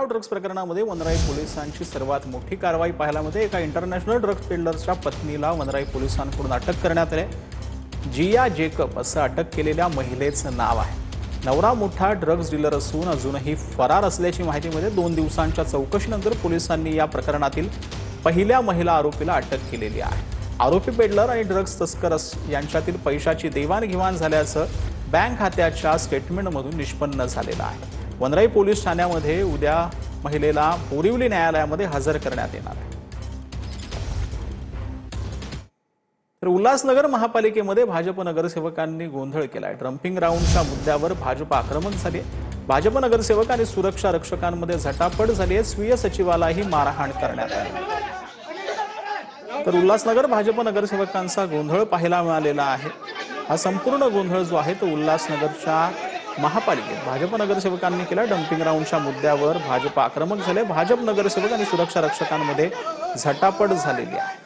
Drugs प्रकरणामध्ये वनराई पोलिसांची सर्वात मोठी कारवाई पाहायला मिळते। एका इंटरनॅशनल ड्रग्ज पेडलरच्या पत्नीला वनराई पोलिसांकडून अटक करण्यात आली। जिया जेकब असं अटक केलेल्या महिलेचं नाव आहे। नवरा मोठा ड्रग्ज डीलर असून अजूनही फरार असल्याची माहिती मिळते। 2 दिवसांच्या चौकशीनंतर पोलिसांनी या प्रकरणातील पहिल्या महिला आरोपीला अटक केलेली आहे। आरोपी पेडलर आणि ड्रग्ज तस्कर यांच्यातील पैशाची देवाणघेवाण झाल्याचं बँक खात्याच्या स्टेटमेंटमधून निष्पन्न झालेलं आहे। वनराई पोलीस ठाण्यामध्ये उद्या महिलेला बोरिवली न्यायालयामध्ये हजर करण्यात येणार आहे। तर उल्हासनगर महापालिकेमध्ये भाजप नगरसेवकांनी गोंधळ केलाय। डंपिंग ग्राउंडच्या मुद्द्यावर भाजप आक्रमक झाले। भाजप नगरसेवक आणि सुरक्षा रक्षकांमध्ये झटापट झाली आहे। स्वीय सचिवालाही मारहाण करण्यात आली। तर उल्हासनगर भाजप नगरसेवकांचा गोंधळ पाहायला मिळालेला आहे। हा संपूर्ण गोंधळ जो आहे तो उल्हासनगरच्या महापालिकेत भाजप नगरसेवकांनी केला। डंपिंग ग्राउंडच्या मुद्द्यावर भाजप आक्रमक झाले। भाजप नगरसेवक आणि सुरक्षा रक्षकांमध्ये झटापट झालेली आहे।